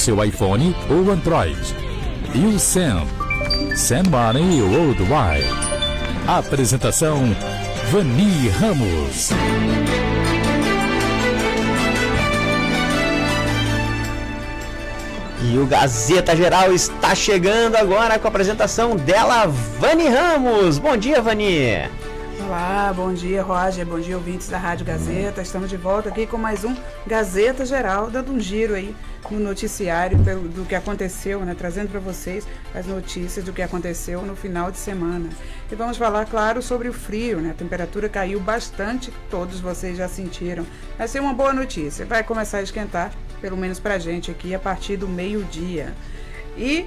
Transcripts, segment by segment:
seu iPhone ou Android. YouSend, Send Money Worldwide. Apresentação, Vani Ramos. E o Gazeta Geral está chegando agora com a apresentação dela, Vani Ramos. Bom dia, Vani. Olá, bom dia, Roger, bom dia, ouvintes da Rádio Gazeta. Estamos de volta aqui com mais um Gazeta Geral, dando um giro aí no noticiário do que aconteceu, né? Trazendo para vocês as notícias do que aconteceu no final de semana. E vamos falar, claro, sobre o frio, né? A temperatura caiu bastante, todos vocês já sentiram. Vai ser uma boa notícia, vai começar a esquentar, pelo menos pra gente aqui, a partir do meio-dia. E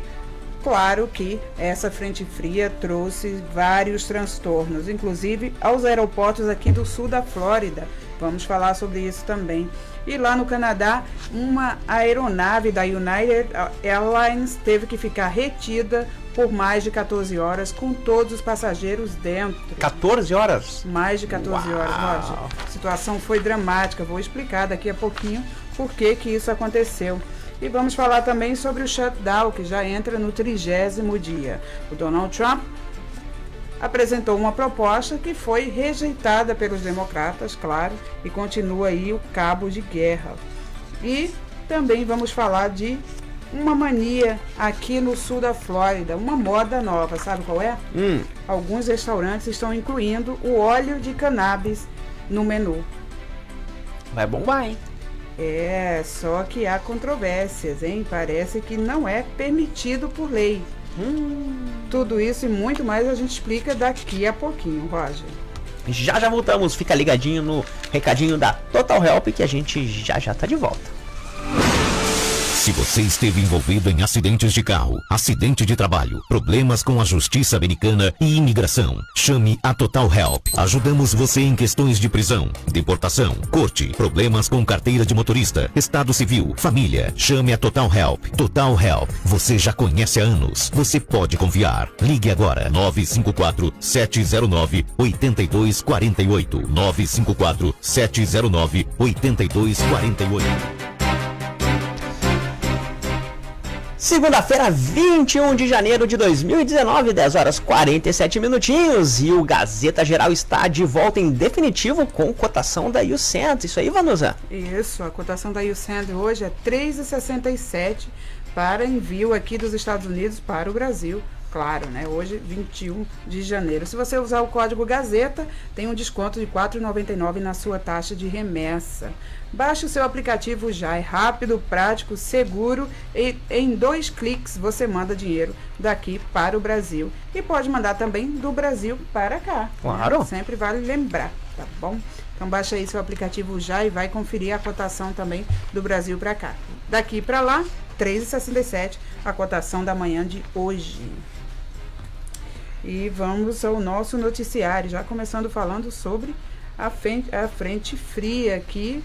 claro que essa frente fria trouxe vários transtornos, inclusive aos aeroportos aqui do sul da Flórida. Vamos falar sobre isso também. E lá no Canadá, uma aeronave da United Airlines teve que ficar retida por mais de 14 horas com todos os passageiros dentro. 14 horas? Mais de 14 horas, Roger. A situação foi dramática. Vou explicar daqui a pouquinho por que isso aconteceu. E vamos falar também sobre o shutdown, que já entra no 30º dia. O Donald Trump apresentou uma proposta que foi rejeitada pelos democratas, claro, e continua aí o cabo de guerra. E também vamos falar de uma mania aqui no sul da Flórida, uma moda nova, sabe qual é? Alguns restaurantes estão incluindo o óleo de cannabis no menu. Vai bombar, hein? É, só que há controvérsias, hein? Parece que não é permitido por lei. Tudo isso e muito mais a gente explica daqui a pouquinho, Roger. Já voltamos, fica ligadinho no recadinho da Total Help que a gente já tá de volta. Se você esteve envolvido em acidentes de carro, acidente de trabalho, problemas com a justiça americana e imigração, chame a Total Help. Ajudamos você em questões de prisão, deportação, corte, problemas com carteira de motorista, estado civil, família. Chame a Total Help. Total Help. Você já conhece há anos. Você pode confiar. Ligue agora. 954-709-8248. 954-709-8248. Segunda-feira, 21 de janeiro de 2019, 10 horas 47 minutinhos. E o Gazeta Geral está de volta em definitivo com cotação da YouSend. Isso aí, Vanusa? Isso, a cotação da YouSend hoje é 3,67 para envio aqui dos Estados Unidos para o Brasil. Claro, né? Hoje, 21 de janeiro. Se você usar o código Gazeta, tem um desconto de R$ 4,99 na sua taxa de remessa. Baixe o seu aplicativo já, é rápido, prático, seguro e em 2 cliques você manda dinheiro daqui para o Brasil. E pode mandar também do Brasil para cá. Claro. Né? Sempre vale lembrar, tá bom? Então baixa aí seu aplicativo já e vai conferir a cotação também do Brasil para cá. Daqui para lá, 3,67 a cotação da manhã de hoje. E vamos ao nosso noticiário, já começando falando sobre a frente fria que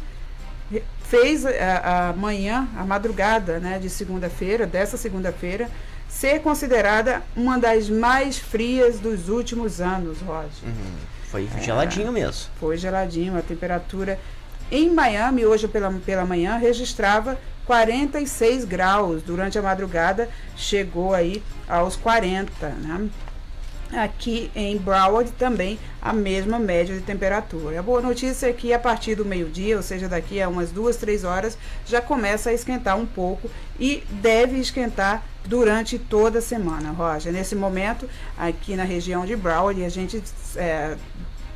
fez a manhã, a madrugada, né, de segunda-feira, dessa segunda-feira, ser considerada uma das mais frias dos últimos anos, Roger. Foi geladinho mesmo. Foi geladinho, a temperatura em Miami, hoje pela manhã, registrava 46 graus, durante a madrugada chegou aí aos 40, né? Aqui em Broward também a mesma média de temperatura. A boa notícia é que a partir do meio-dia, ou seja, daqui a umas 2, 3 horas, já começa a esquentar um pouco e deve esquentar durante toda a semana, Roger. Nesse momento, aqui na região de Broward, a gente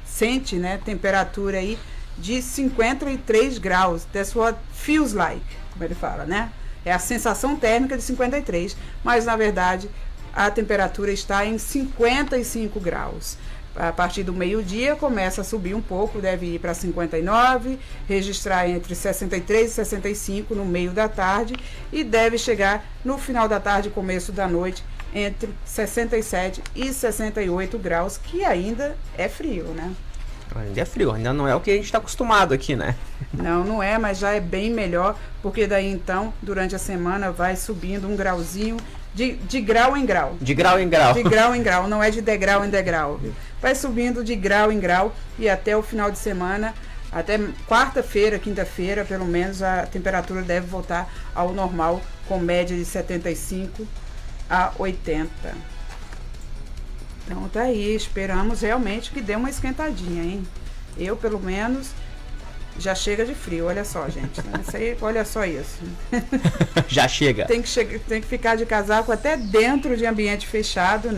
sente, né, temperatura aí de 53 graus. That's what feels like, como ele fala, né? É a sensação térmica de 53, mas na verdade a temperatura está em 55 graus. A partir do meio-dia começa a subir um pouco, deve ir para 59, registrar entre 63 e 65 no meio da tarde e deve chegar no final da tarde, começo da noite, entre 67 e 68 graus, que ainda é frio, né? Ainda é frio, ainda não é o que a gente está acostumado aqui, né? Não é, mas já é bem melhor, porque daí então, durante a semana, vai subindo um grauzinho, de grau em grau. De grau em grau. De grau em grau, não é de degrau em degrau. Vai subindo de grau em grau e até o final de semana, até quarta-feira, quinta-feira, pelo menos, a temperatura deve voltar ao normal com média de 75 a 80. Então tá aí, esperamos realmente que dê uma esquentadinha, hein? Eu, pelo menos, já chega de frio, olha só, gente. Isso aí, olha só isso. Já chega. Tem que ficar de casaco até dentro de ambiente fechado.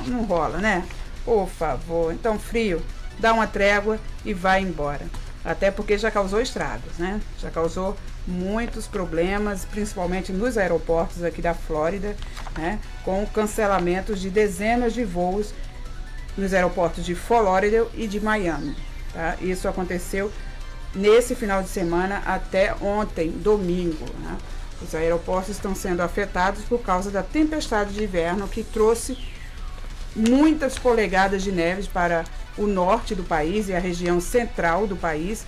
Não rola, né? Por favor. Então, frio, dá uma trégua e vai embora. Até porque já causou estragos, né? Já causou muitos problemas, principalmente nos aeroportos aqui da Flórida, né? Com cancelamentos de dezenas de voos nos aeroportos de Fort Lauderdale e de Miami, tá? Isso aconteceu nesse final de semana até ontem, domingo, né? Os aeroportos estão sendo afetados por causa da tempestade de inverno que trouxe muitas polegadas de neve para o norte do país e a região central do país.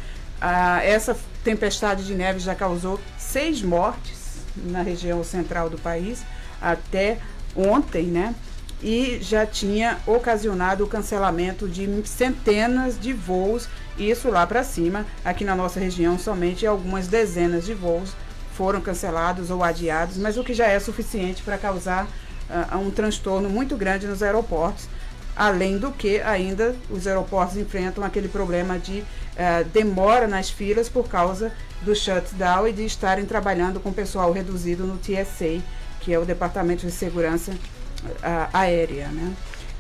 Essa tempestade de neve já causou 6 mortes na região central do país até ontem, né? E já tinha ocasionado o cancelamento de centenas de voos, isso lá para cima. Aqui na nossa região, somente algumas dezenas de voos foram cancelados ou adiados, mas o que já é suficiente para causar um transtorno muito grande nos aeroportos. Além do que, ainda, os aeroportos enfrentam aquele problema de demora nas filas por causa do shutdown e de estarem trabalhando com pessoal reduzido no TSA, que é o Departamento de Segurança Aérea, né?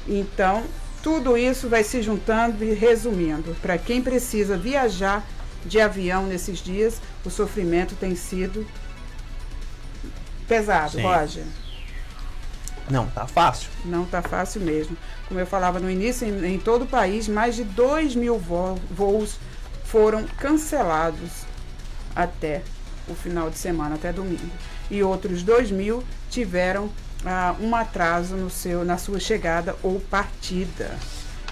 Então, tudo isso vai se juntando e resumindo. Para quem precisa viajar de avião nesses dias, o sofrimento tem sido pesado. Sim. Roger. Não tá fácil. Não tá fácil mesmo. Como eu falava no início, em todo o país, mais de 2.000 voos foram cancelados até o final de semana, até domingo. E outros 2.000 tiveram um atraso na sua chegada ou partida.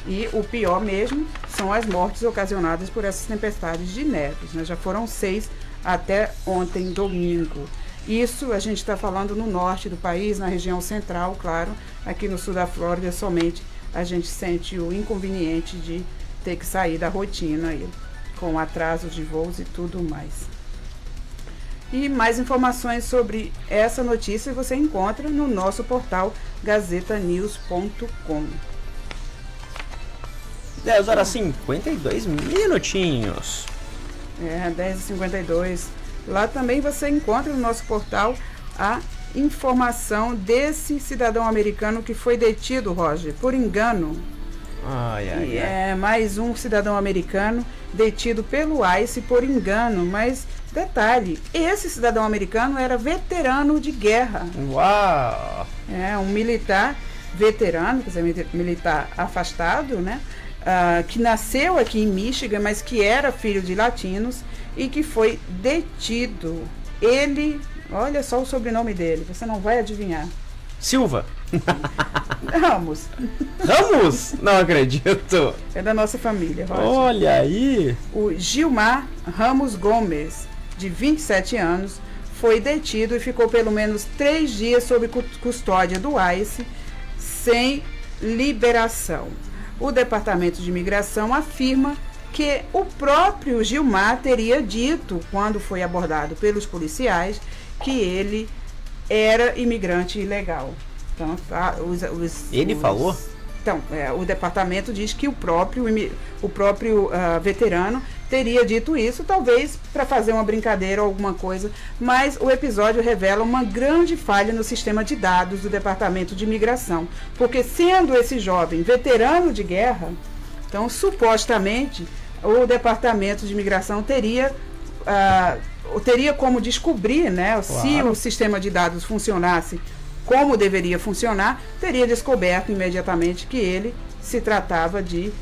E o pior mesmo são as mortes ocasionadas por essas tempestades de neves, né? Já foram 6 até ontem, domingo. Isso a gente está falando no norte do país, na região central, claro. Aqui no sul da Flórida, somente a gente sente o inconveniente de ter que sair da rotina aí, com atrasos de voos e tudo mais. E mais informações sobre essa notícia você encontra no nosso portal gazetanews.com. 10 horas e 52 minutinhos. 10h52. Lá também você encontra no nosso portal a informação desse cidadão americano que foi detido, Roger, por engano. Mais um cidadão americano detido pelo ICE por engano, mas detalhe, esse cidadão americano era veterano de guerra. Uau! Um militar veterano, quer dizer, militar afastado, né? Que nasceu aqui em Michigan, mas que era filho de latinos e que foi detido. Ele, olha só o sobrenome dele, você não vai adivinhar. Silva. Ramos. Ramos? Não acredito. É da nossa família, Roger. Olha aí. O Gilmar Ramos Gomes, de 27 anos, foi detido e ficou pelo menos 3 dias sob custódia do ICE, sem liberação. O Departamento de Imigração afirma que o próprio Gilmar teria dito, quando foi abordado pelos policiais, que ele era imigrante ilegal. Então, ele falou? Então, o departamento diz que o próprio veterano teria dito isso, talvez para fazer uma brincadeira ou alguma coisa, mas o episódio revela uma grande falha no sistema de dados do Departamento de Imigração, porque sendo esse jovem veterano de guerra, então supostamente o Departamento de Imigração teria como descobrir, né, claro, se o sistema de dados funcionasse como deveria funcionar, teria descoberto imediatamente que ele se tratava de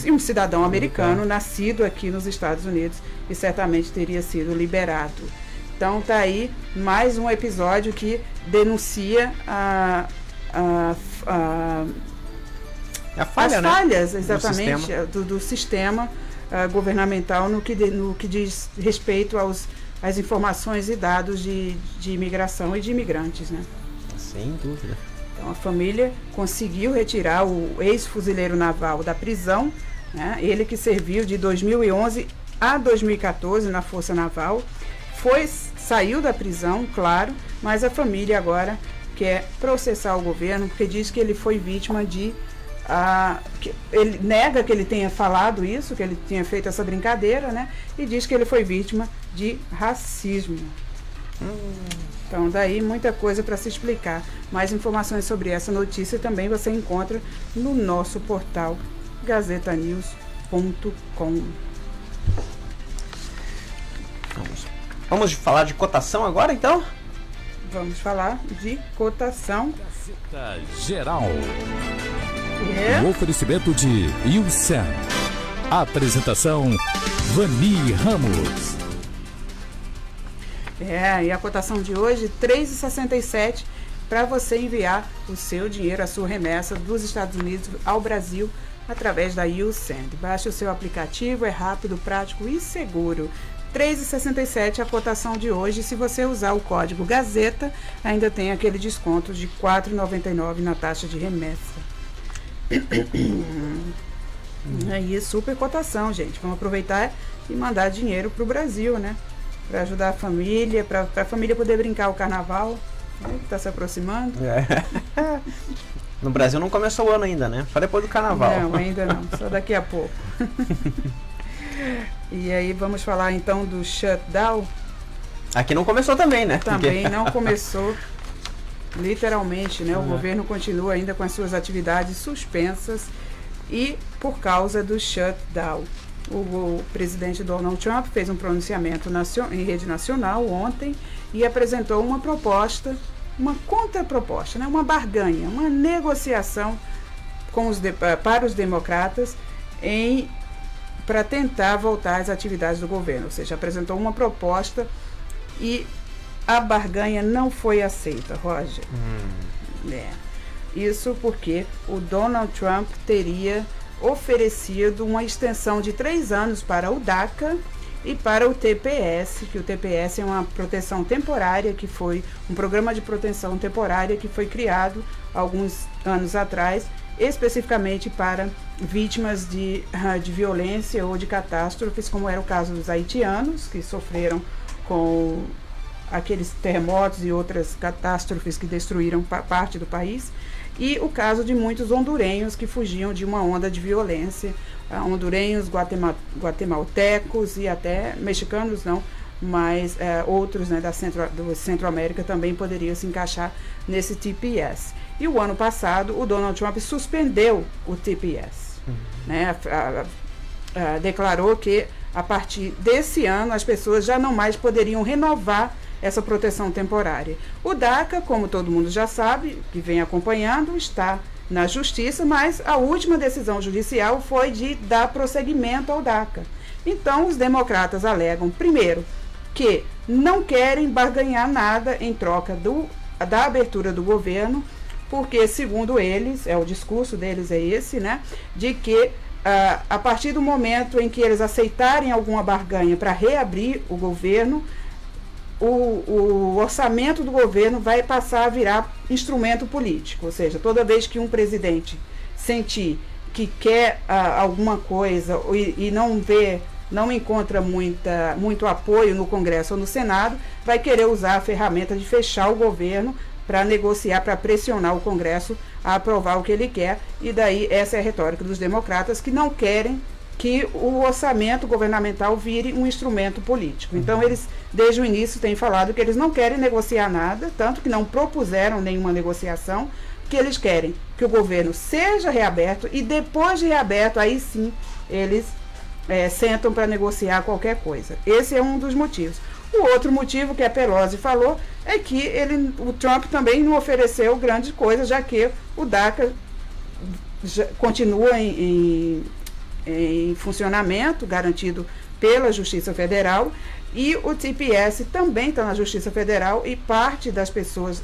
um cidadão americano nascido aqui nos Estados Unidos e certamente teria sido liberado. Então tá aí mais um episódio que denuncia as falhas, exatamente, do sistema governamental no que diz respeito às informações e dados de imigração e de imigrantes, né? Sem dúvida. Então a família conseguiu retirar o ex-fuzileiro naval da prisão, né? Ele que serviu de 2011 a 2014 na Força Naval, foi saiu da prisão, claro, mas a família agora quer processar o governo porque diz que ele foi vítima de... ele nega que ele tenha falado isso, que ele tenha feito essa brincadeira, né? E diz que ele foi vítima de racismo. Então daí muita coisa para se explicar. Mais informações sobre essa notícia também você encontra no nosso portal gazetanews.com. Vamos falar de cotação agora, então? Vamos falar de cotação. Gazeta Geral. É. O oferecimento de Ilsen. Apresentação Vani Ramos. E a cotação de hoje, R$ 3,67 para você enviar o seu dinheiro, a sua remessa dos Estados Unidos ao Brasil através da YouSend. Baixe o seu aplicativo, é rápido, prático e seguro. R$ 3,67 a cotação de hoje. Se você usar o código Gazeta, ainda tem aquele desconto de R$ 4,99 na taxa de remessa. Aí, super cotação, gente. Vamos aproveitar e mandar dinheiro para o Brasil, né? Para ajudar a família, para a família poder brincar o carnaval, né, que está se aproximando. No Brasil não começou o ano ainda, né? Só depois do carnaval. Não, ainda não. Só daqui a pouco. E aí vamos falar então do shutdown. Aqui não começou também, né? Também não começou, literalmente, né? O governo continua ainda com as suas atividades suspensas e por causa do shutdown. O presidente Donald Trump fez um pronunciamento em rede nacional ontem e apresentou uma proposta, uma contraproposta, né? Uma barganha, uma negociação para os democratas para tentar voltar às atividades do governo. Ou seja, apresentou uma proposta e a barganha não foi aceita, Roger. Isso porque o Donald Trump teria oferecido uma extensão de 3 anos para o DACA e para o TPS, que o TPS é uma proteção temporária, que foi um programa de proteção temporária que foi criado alguns anos atrás, especificamente para vítimas de violência ou de catástrofes, como era o caso dos haitianos, que sofreram com aqueles terremotos e outras catástrofes que destruíram parte do país, e o caso de muitos hondurenhos que fugiam de uma onda de violência, hondurenhos, guatemaltecos e até mexicanos não, mas outros, né, do Centro-América também poderiam se encaixar nesse TPS. E o ano passado o Donald Trump suspendeu o TPS, né, declarou que a partir desse ano as pessoas já não mais poderiam renovar essa proteção temporária. O DACA, como todo mundo já sabe, que vem acompanhando, está na justiça, mas a última decisão judicial foi de dar prosseguimento ao DACA. Então, os democratas alegam, primeiro, que não querem barganhar nada em troca da abertura do governo, porque, segundo eles, o discurso deles é esse, né, de que a partir do momento em que eles aceitarem alguma barganha para reabrir o governo, o orçamento do governo vai passar a virar instrumento político. Ou seja, toda vez que um presidente sentir que quer alguma coisa e não encontra muito apoio no Congresso ou no Senado, vai querer usar a ferramenta de fechar o governo para negociar, para pressionar o Congresso a aprovar o que ele quer. E daí essa é a retórica dos democratas, que não querem que o orçamento governamental vire um instrumento político. Então, eles, desde o início, têm falado que eles não querem negociar nada, tanto que não propuseram nenhuma negociação, que eles querem que o governo seja reaberto e, depois de reaberto, aí sim, eles sentam para negociar qualquer coisa. Esse é um dos motivos. O outro motivo que a Pelosi falou é que o Trump também não ofereceu grande coisa, já que o DACA continua em funcionamento, garantido pela Justiça Federal, e o TPS também está na Justiça Federal, e parte das pessoas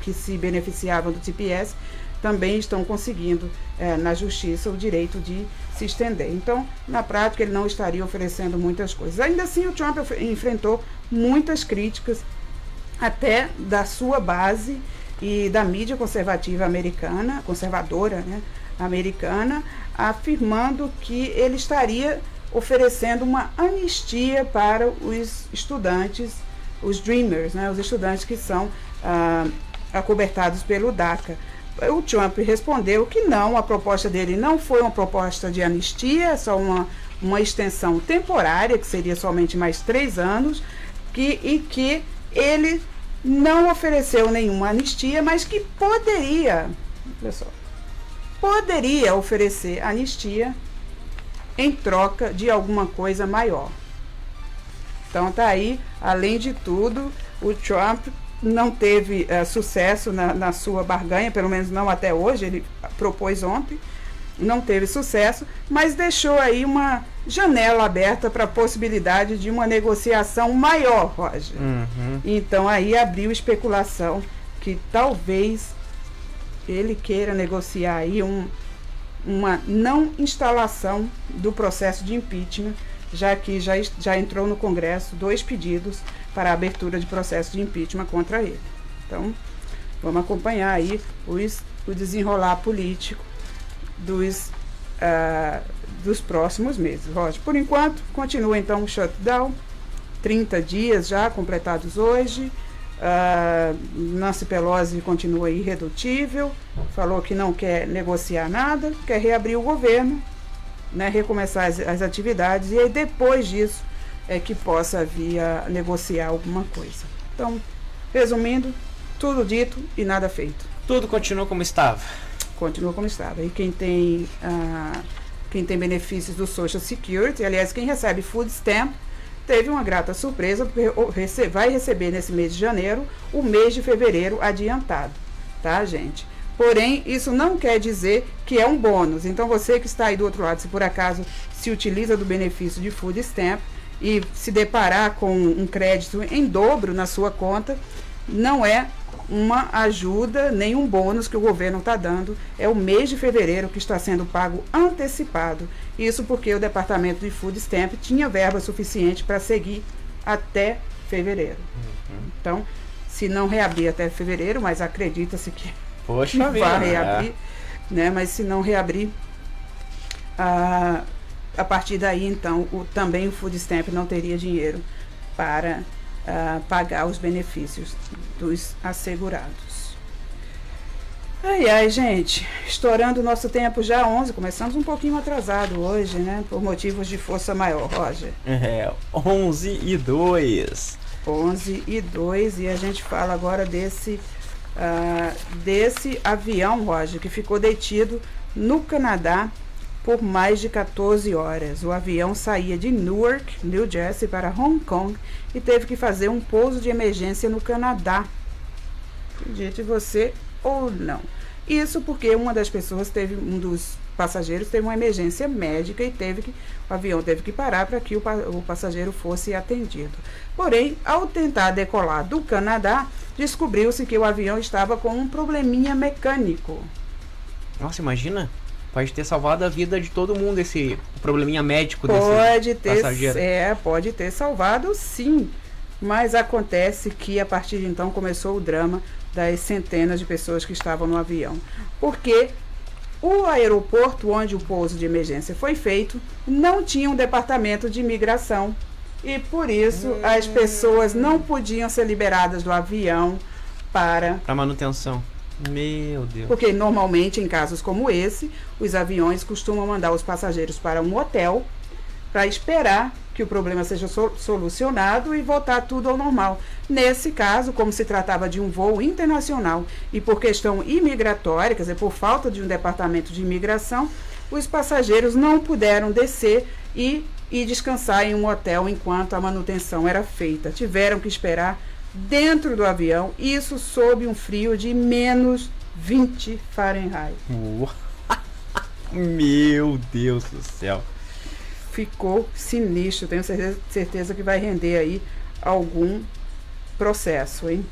que se beneficiavam do TPS também estão conseguindo na Justiça o direito de se estender. Então, na prática, ele não estaria oferecendo muitas coisas. Ainda assim, o Trump enfrentou muitas críticas, até da sua base e da mídia conservativa conservadora, né, americana, afirmando que ele estaria oferecendo uma anistia para os estudantes, os Dreamers, né, os estudantes que são acobertados pelo DACA. O Trump respondeu que não, a proposta dele não foi uma proposta de anistia, é só uma extensão temporária, que seria somente mais 3 anos, e que ele não ofereceu nenhuma anistia, mas que poderia, olha só, poderia oferecer anistia em troca de alguma coisa maior. Então tá aí, além de tudo, o Trump não teve sucesso na sua barganha, pelo menos não até hoje, ele propôs ontem, não teve sucesso, mas deixou aí uma janela aberta para a possibilidade de uma negociação maior, Roger. Então aí abriu especulação que talvez ele queira negociar aí uma não instalação do processo de impeachment, já que já entrou no Congresso 2 pedidos para a abertura de processo de impeachment contra ele. Então, vamos acompanhar aí o desenrolar político dos próximos meses, Roger. Por enquanto, continua então o shutdown, 30 dias já completados hoje. Nancy Pelosi continua irredutível, falou que não quer negociar nada, quer reabrir o governo, né, recomeçar as atividades, e aí depois disso é que possa vir a negociar alguma coisa. Então, resumindo, tudo dito e nada feito. Tudo continua como estava. Continua como estava. E quem tem benefícios do Social Security, aliás, quem recebe Food Stamp, teve uma grata surpresa, porque vai receber nesse mês de janeiro o mês de fevereiro adiantado, tá, gente? Porém, isso não quer dizer que é um bônus. Então, você que está aí do outro lado, se por acaso se utiliza do benefício de Food Stamp e se deparar com um crédito em dobro na sua conta, não é uma ajuda nem um bônus que o governo está dando, é o mês de fevereiro que está sendo pago antecipado. Isso porque o Departamento de Food Stamp tinha verba suficiente para seguir até fevereiro. Então, se não reabrir até fevereiro, mas acredita-se que Poxa vai reabrir, né? Mas se não reabrir, a partir daí, então, também o Food Stamp não teria dinheiro para pagar os benefícios dos assegurados. Ai, gente, estourando o nosso tempo já 11, começamos um pouquinho atrasado hoje, né? Por motivos de força maior, Roger. 11:02. 11:02, e a gente fala agora desse avião, Roger, que ficou detido no Canadá por mais de 14 horas. O avião saía de Newark, New Jersey, para Hong Kong e teve que fazer um pouso de emergência no Canadá. Acredite você ou não. Isso porque um dos passageiros teve uma emergência médica e o avião teve que parar para que o passageiro fosse atendido. Porém, ao tentar decolar do Canadá, descobriu-se que o avião estava com um probleminha mecânico. Nossa, imagina, pode ter salvado a vida de todo mundo esse probleminha médico desse passageiro. Pode ter salvado, sim. Mas acontece que a partir de então começou o drama das centenas de pessoas que estavam no avião. Porque o aeroporto onde o pouso de emergência foi feito não tinha um departamento de imigração. E por isso as pessoas não podiam ser liberadas do avião para manutenção. Meu Deus. Porque normalmente, em casos como esse, os aviões costumam mandar os passageiros para um hotel para esperar que o problema seja solucionado e voltar tudo ao normal. Nesse caso, como se tratava de um voo internacional e por questão imigratória, quer dizer, por falta de um departamento de imigração, os passageiros não puderam descer e descansar em um hotel enquanto a manutenção era feita. Tiveram que esperar dentro do avião, isso sob um frio de menos 20 Fahrenheit. Meu Deus do céu. Ficou sinistro, tenho certeza que vai render aí algum processo, hein?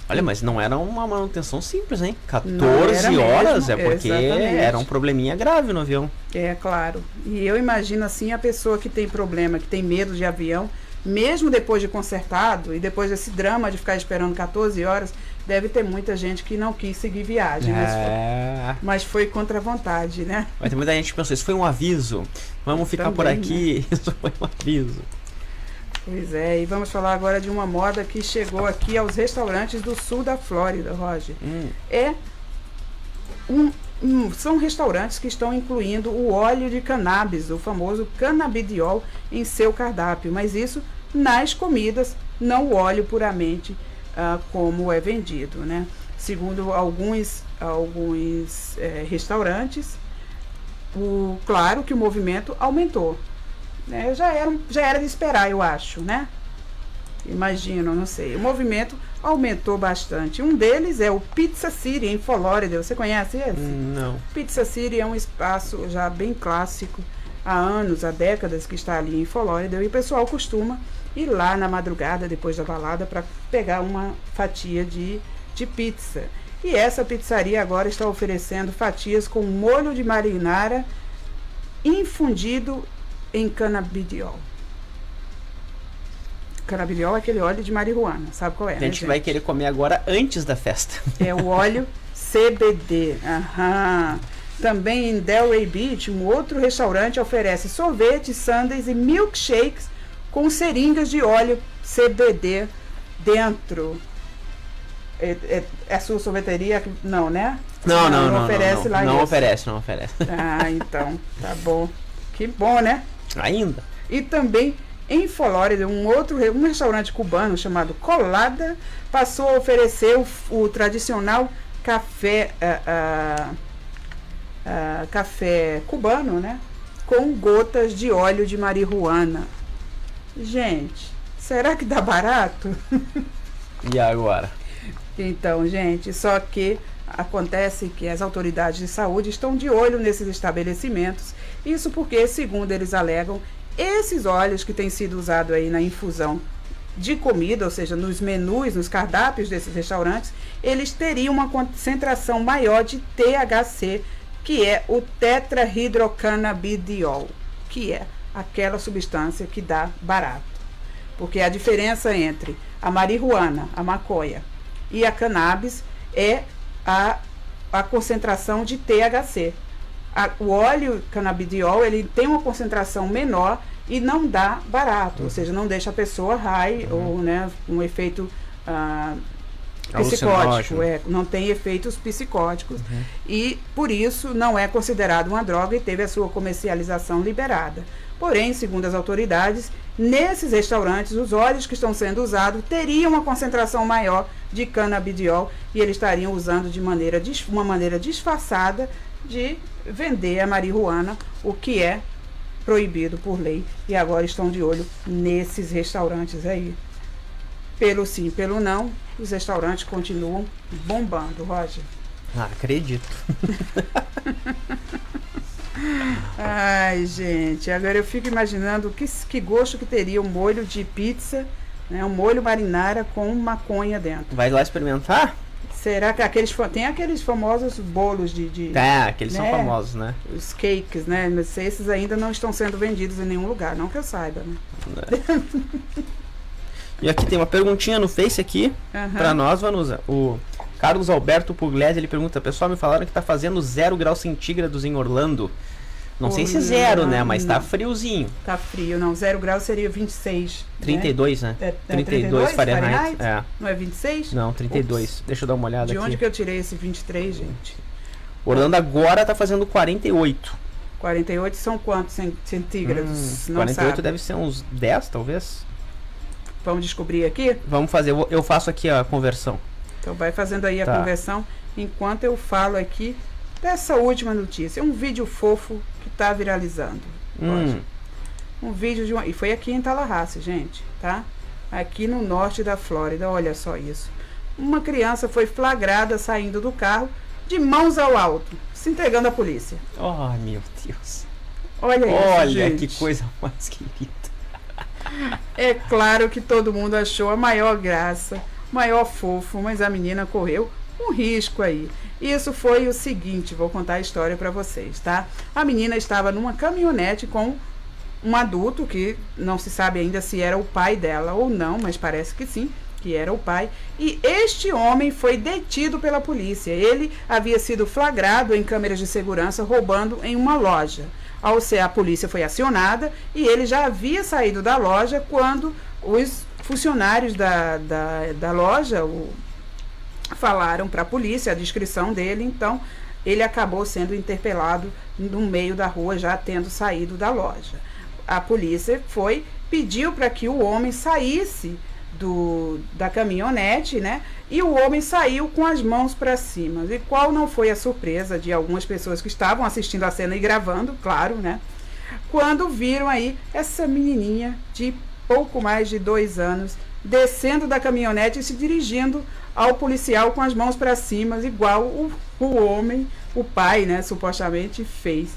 Olha, mas não era uma manutenção simples, hein? 14 horas, mesmo, é porque exatamente. Era um probleminha grave no avião. É, claro. E eu imagino assim, a pessoa que tem problema, que tem medo de avião, mesmo depois de consertado e depois desse drama de ficar esperando 14 horas, deve ter muita gente que não quis seguir viagem, mas foi contra a vontade, né? Mas tem muita gente que pensou, isso foi um aviso, vamos ficar Também, por aqui, né? Isso foi um aviso. Pois é, e vamos falar agora de uma moda que chegou aqui aos restaurantes do sul da Flórida, Roger. São restaurantes que estão incluindo o óleo de cannabis, o famoso cannabidiol, em seu cardápio, mas isso nas comidas, não o óleo puramente como é vendido, né? Segundo alguns restaurantes, claro que o movimento aumentou, né? Já era de esperar, eu acho, né? Imagino, não sei. O movimento aumentou bastante. Um deles é o Pizza City, em Flórida. Você conhece esse? Não. Pizza City é um espaço já bem clássico, há anos, há décadas que está ali em Flórida. E o pessoal costuma ir lá na madrugada, depois da balada, para pegar uma fatia de pizza. E essa pizzaria agora está oferecendo fatias com molho de marinara infundido em cannabidiol. Cannabidiol é aquele óleo de marihuana, sabe qual é? A gente vai querer comer agora antes da festa. É o óleo CBD. Também em Delray Beach, um outro restaurante oferece sorvetes, sundaes e milkshakes com seringas de óleo CBD dentro. É a sua sorveteria? Não, né? Não oferece lá não isso. oferece. Então, tá bom. Que bom, né? Ainda? E também em Flórida, um restaurante cubano chamado Colada passou a oferecer o tradicional café cubano, né? Com gotas de óleo de marihuana. Gente, será que dá barato? E agora? Então, gente, só que acontece que as autoridades de saúde estão de olho nesses estabelecimentos. Isso porque, segundo eles alegam, esses óleos que têm sido usados aí na infusão de comida, ou seja, nos menus, nos cardápios desses restaurantes, eles teriam uma concentração maior de THC, que é o tetrahidrocannabidiol, que é aquela substância que dá barato. Porque a diferença entre a marihuana, a maconha e a cannabis é a concentração de THC. O óleo cannabidiol, ele tem uma concentração menor e não dá barato, ou seja, não deixa a pessoa high ou, né, um efeito psicótico, não tem efeitos psicóticos e por isso não é considerado uma droga e teve a sua comercialização liberada. Porém, segundo as autoridades, nesses restaurantes, os óleos que estão sendo usados teriam uma concentração maior de cannabidiol e eles estariam usando de uma maneira disfarçada de vender a marihuana, o que é proibido por lei, e agora estão de olho nesses restaurantes aí. Pelo sim, pelo não, os restaurantes continuam bombando, Roger. Acredito. Ai, gente, agora eu fico imaginando que gosto que teria um molho de pizza, né, um molho marinara com maconha dentro. Vai lá experimentar? Será que tem aqueles famosos bolos de aqueles são famosos, né? Os cakes, né? Mas esses ainda não estão sendo vendidos em nenhum lugar, não que eu saiba, né? E aqui tem uma perguntinha no Face aqui, pra nós, Vanusa. O Carlos Alberto Pugliese, ele pergunta, pessoal, me falaram que tá fazendo 0 graus centígrados em Orlando. Não sei se 0, né? Mas tá friozinho. Tá frio, não. 0 graus seria 26. 32, né? 32 Fahrenheit. Não é 26? Não, 32. Ups. Deixa eu dar uma olhada aqui. De onde que eu tirei esse 23, gente? Orlando agora tá fazendo 48. 48 são quantos centígrados? Não 48 sabe. deve ser uns 10, talvez. Vamos descobrir aqui? Vamos fazer. Eu faço aqui a conversão. Então vai fazendo aí a conversão enquanto eu falo aqui dessa última notícia. Um vídeo fofo que tá viralizando. Um vídeo de e foi aqui em Tallahassee, gente, tá? Aqui no norte da Flórida, olha só isso. Uma criança foi flagrada saindo do carro de mãos ao alto, se entregando à polícia. Oh, meu Deus. Olha isso, Olha gente. que coisa mais querida. É claro que todo mundo achou a maior graça, maior fofo, mas a menina correu um risco aí. Isso foi o seguinte, vou contar a história para vocês, tá? A menina estava numa caminhonete com um adulto, que não se sabe ainda se era o pai dela ou não, mas parece que sim, que era o pai, e este homem foi detido pela polícia. Ele havia sido flagrado em câmeras de segurança roubando em uma loja. A polícia foi acionada e ele já havia saído da loja quando os funcionários da loja falaram para a polícia a descrição dele. Então ele acabou sendo interpelado no meio da rua, já tendo saído da loja. A polícia pediu para que o homem saísse da caminhonete, né? E o homem saiu com as mãos para cima. E qual não foi a surpresa de algumas pessoas que estavam assistindo a cena e gravando, claro, né? Quando viram aí essa menininha de pouco mais de 2 anos descendo da caminhonete e se dirigindo ao policial com as mãos para cima, igual o homem, o pai, né, supostamente fez.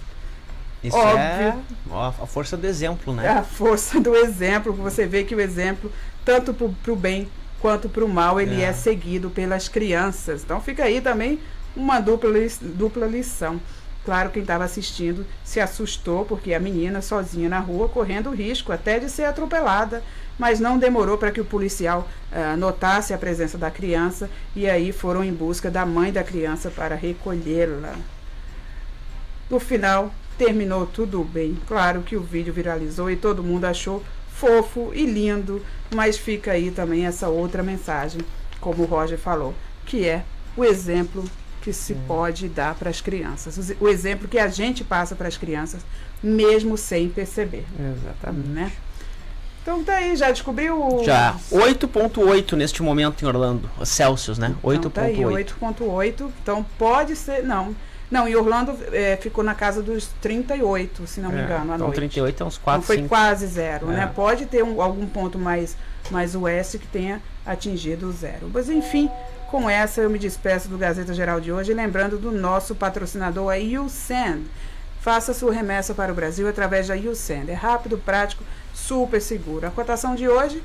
Isso óbvio, é a força do exemplo, né? É a força do exemplo, que você vê que o exemplo, tanto para o bem quanto para o mal, ele é seguido pelas crianças. Então fica aí também uma dupla lição. Claro, quem estava assistindo se assustou, porque a menina sozinha na rua, correndo risco até de ser atropelada, mas não demorou para que o policial notasse a presença da criança, e aí foram em busca da mãe da criança para recolhê-la. No final, terminou tudo bem. Claro que o vídeo viralizou e todo mundo achou fofo e lindo, mas fica aí também essa outra mensagem, como o Roger falou, que é o exemplo que se pode dar para as crianças, o exemplo que a gente passa para as crianças, mesmo sem perceber. Exatamente. Né? Então tá aí, já descobriu? Já, 8.8 neste momento em Orlando, Celsius, né? 8.8. Então tá aí, 8.8, então pode ser, não, em Orlando ficou na casa dos 38, se não me engano, à então noite. 38 é uns 4, então foi 5. quase zero, né? Pode ter algum ponto mais oeste que tenha atingido o zero. Mas enfim, com essa eu me despeço do Gazeta Geral de hoje, lembrando do nosso patrocinador, a YouSend. Faça sua remessa para o Brasil através da YouSend. É rápido, prático, super seguro. A cotação de hoje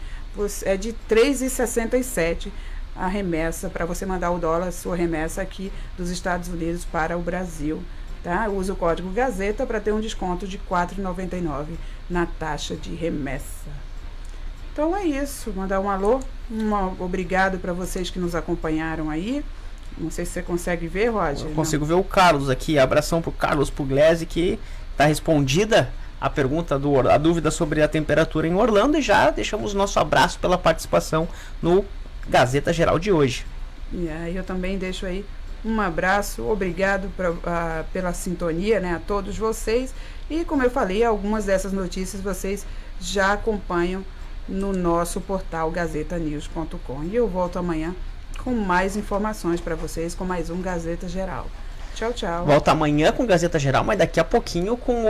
é de R$ 3,67 a remessa, para você mandar o dólar, sua remessa aqui dos Estados Unidos para o Brasil. Tá? Use o código Gazeta para ter um desconto de R$ 4,99 na taxa de remessa. Então é isso, mandar um alô, obrigado para vocês que nos acompanharam aí. Não sei se você consegue ver, Roger. Eu consigo ver o Carlos aqui, abração pro Carlos Pugliese, que está respondida a pergunta, a dúvida sobre a temperatura em Orlando, e já deixamos nosso abraço pela participação no Gazeta Geral de hoje. E aí eu também deixo aí um abraço, obrigado pela sintonia, né, a todos vocês. E como eu falei, algumas dessas notícias vocês já acompanham no nosso portal gazetanews.com. E eu volto amanhã com mais informações para vocês, com mais um Gazeta Geral. Tchau, tchau. Volta amanhã com Gazeta Geral, mas daqui a pouquinho com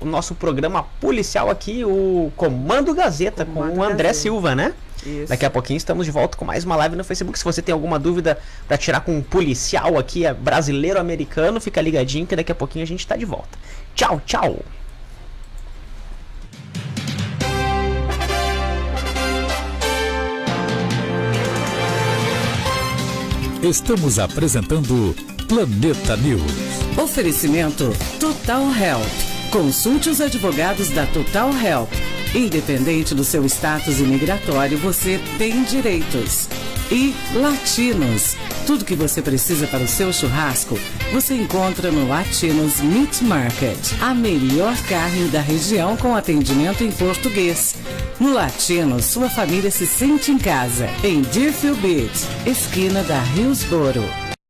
o nosso programa policial aqui, o Comando Gazeta, com o André Silva, né? Isso. Daqui a pouquinho estamos de volta com mais uma live no Facebook. Se você tem alguma dúvida para tirar com um policial aqui, brasileiro-americano, fica ligadinho que daqui a pouquinho a gente está de volta. Tchau, tchau. Estamos apresentando Planeta News. Oferecimento Total Help. Consulte os advogados da Total Help. Independente do seu status imigratório, você tem direitos. E Latinos. Tudo que você precisa para o seu churrasco, você encontra no Latinos Meat Market. A melhor carne da região com atendimento em português. No Latinos, sua família se sente em casa. Em Deerfield Beach, esquina da Hillsboro.